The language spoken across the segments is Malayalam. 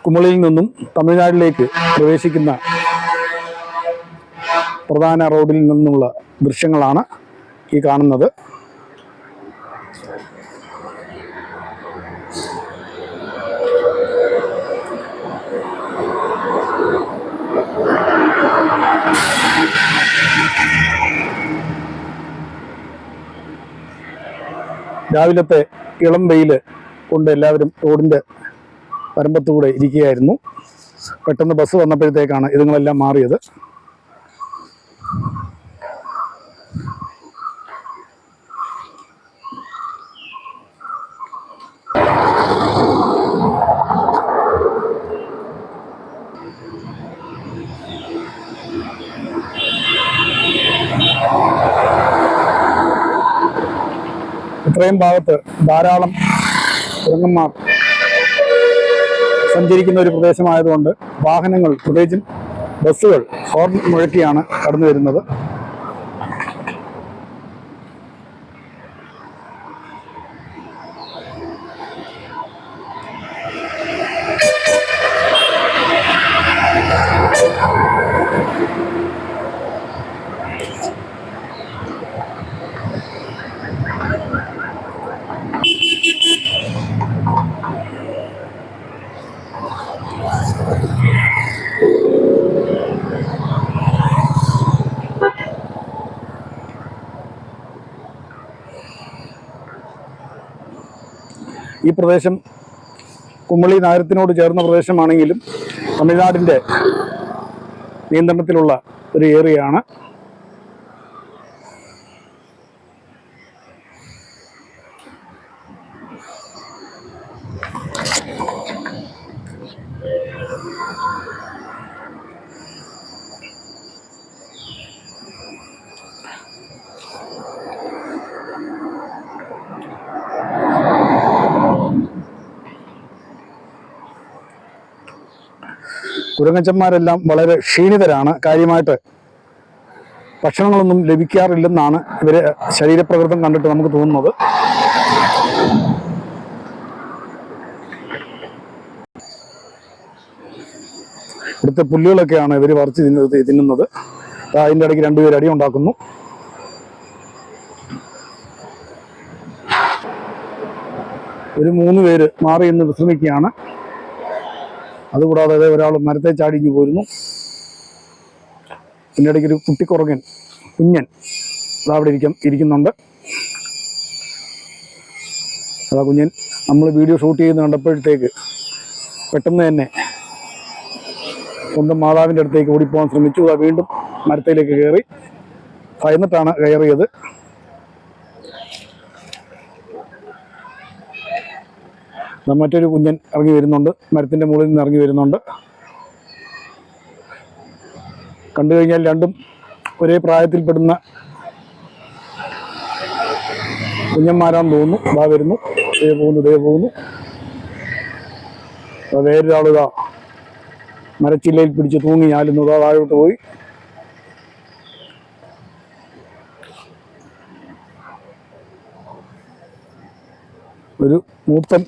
കുമളിയിൽ നിന്നും തമിഴ്നാട്ടിലേക്ക് പ്രവേശിക്കുന്ന പ്രധാന റോഡിൽ നിന്നുള്ള ദൃശ്യങ്ങളാണ് ഈ കാണുന്നത്. രാവിലത്തെ ഇളം വെയിൽ കൊണ്ട് എല്ലാവരും റോഡിൻ്റെ വരമ്പത്തുകൂടെ ഇരിക്കുകയായിരുന്നു. പെട്ടെന്ന് ബസ് വന്നപ്പോഴത്തേക്കാണ് ഇതുങ്ങളെല്ലാം മാറിയത്. ഇത്രയും ഭാഗത്ത് ധാരാളം കുരങ്ങന്മാർ സഞ്ചരിക്കുന്ന ഒരു പ്രദേശമായതുകൊണ്ട് വാഹനങ്ങൾ, പ്രത്യേകിച്ചും ബസ്സുകൾ ഹോർൺ മുഴക്കിയാണ് കടന്നു വരുന്നത്. ഈ പ്രദേശം കുമളി നഗരത്തിനോട് ചേർന്ന പ്രദേശമാണെങ്കിലും തമിഴ്നാടിൻ്റെ നിയന്ത്രണത്തിലുള്ള ഒരു ഏരിയയാണ്. കുരങ്ങച്ചന്മാരെല്ലാം വളരെ ക്ഷീണിതരാണ്. കാര്യമായിട്ട് ഭക്ഷണങ്ങളൊന്നും ലഭിക്കാറില്ലെന്നാണ് ഇവരെ ശരീരപ്രകൃതം കണ്ടിട്ട് നമുക്ക് തോന്നുന്നത്. ഇവിടുത്തെ പുല്ലുകളൊക്കെയാണ് ഇവർ പറിച്ച് തിന്നുന്നത്. അതിൻ്റെ ഇടയ്ക്ക് രണ്ടുപേർ അടി ഉണ്ടാക്കുന്നു. ഒരു 3 പേര് മാറി നിന്ന് വിശ്രമിക്കുകയാണ്. അതുകൂടാതെ ഒരാൾ മരത്തെ ചാടിഞ്ഞു പോരുന്നു. ഇതിൻ്റെ ഇടയ്ക്ക് ഒരു കുഞ്ഞൻ അതവിടെ ഇരിക്കുന്നുണ്ട്. അതാ കുഞ്ഞൻ നമ്മൾ വീഡിയോ ഷൂട്ട് ചെയ്യുന്ന കണ്ടപ്പോഴത്തേക്ക് പെട്ടെന്ന് തന്നെ സ്വന്തം മാതാവിൻ്റെ അടുത്തേക്ക് ഓടിപ്പോകാൻ ശ്രമിച്ചു. അത് വീണ്ടും മരത്തിലേക്ക് കയറി. ഭയന്നിട്ടാണ് കയറിയത്. മറ്റൊരു കുഞ്ഞൻ ഇറങ്ങി വരുന്നുണ്ട്. മരത്തിൻ്റെ മുകളിൽ നിന്ന് ഇറങ്ങി വരുന്നുണ്ട്. കണ്ടു കഴിഞ്ഞാൽ രണ്ടും ഒരേ പ്രായത്തിൽപ്പെടുന്ന കുഞ്ഞന്മാരാന്ന് തോന്നുന്നു. ഇതാ വരുന്നു, ദേ പോകുന്നു. വേറൊരാളിതാ മരച്ചില്ലയിൽ പിടിച്ച് തൂങ്ങി ഞാലുന്നു. താഴോട്ട് പോയി. ഒരു മൂപ്പൻ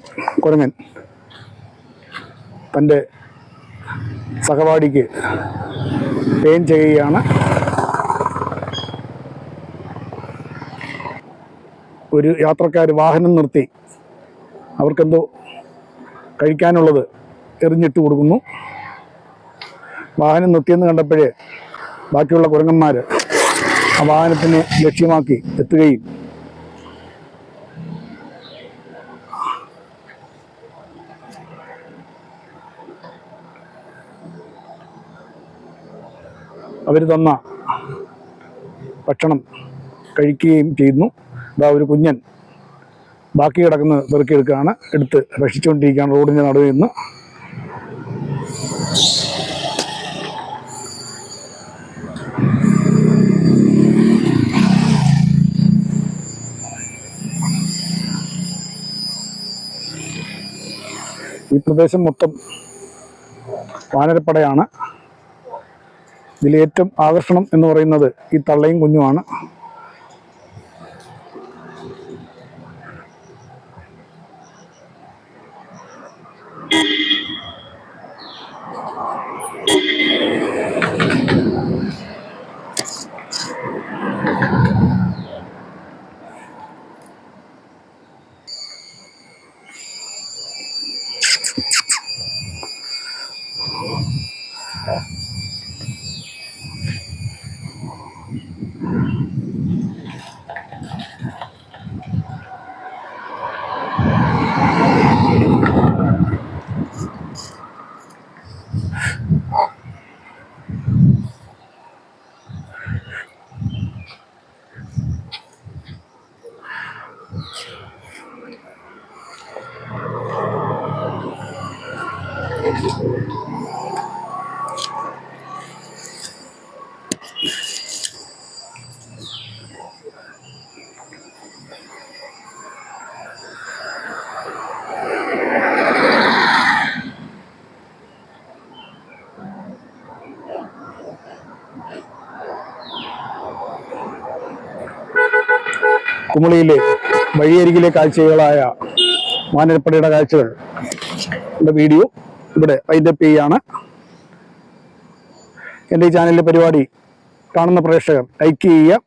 കുരങ്ങൻ തൻ്റെ സഹപാഠിക്ക് പെയിൻ ചെയ്യുകയാണ്. ഒരു യാത്രക്കാർ വാഹനം നിർത്തി അവർക്കെന്തോ കഴിക്കാനുള്ളത് എറിഞ്ഞിട്ട് കൊടുക്കുന്നു. വാഹനം നിർത്തിയെന്ന് കണ്ടപ്പോഴേ ബാക്കിയുള്ള കുരങ്ങന്മാർ ആ വാഹനത്തിനെ ലക്ഷ്യമാക്കി എത്തുകയും അവർ തന്ന ഭക്ഷണം കഴിക്കുകയും ചെയ്യുന്നു. ഇതാ ഒരു കുഞ്ഞൻ ബാക്കി കിടക്കുന്നത് പെറുക്കിയെടുക്കുകയാണ്. എടുത്ത് ഭക്ഷിച്ചുകൊണ്ടിരിക്കുകയാണ് റോഡിൻ്റെ നടുവിൽ നിന്ന്. ഈ പ്രദേശം മൊത്തം വാനരപ്പടയാണ്. ഇതിലേറ്റവും ആകർഷണം എന്ന് പറയുന്നത് ഈ തള്ളയും കുഞ്ഞുമാണ്. കുമളിയിലെ വഴിയരികിലെ കാഴ്ചകളായ മാനരപ്പടിയുടെ കാഴ്ചകൾ വീഡിയോ ഇവിടെ വൈൻഡപ്പ് ചെയ്യാണ്. എൻ്റെ ഈ ചാനലിലെ പരിപാടി കാണുന്ന പ്രേക്ഷകർ ലൈക്ക് ചെയ്യുക,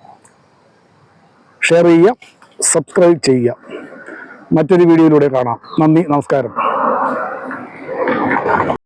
ഷെയർ ചെയ്യുക, സബ്സ്ക്രൈബ് ചെയ്യുക. മറ്റൊരു വീഡിയോയിലൂടെ കാണാം. നന്ദി, നമസ്കാരം.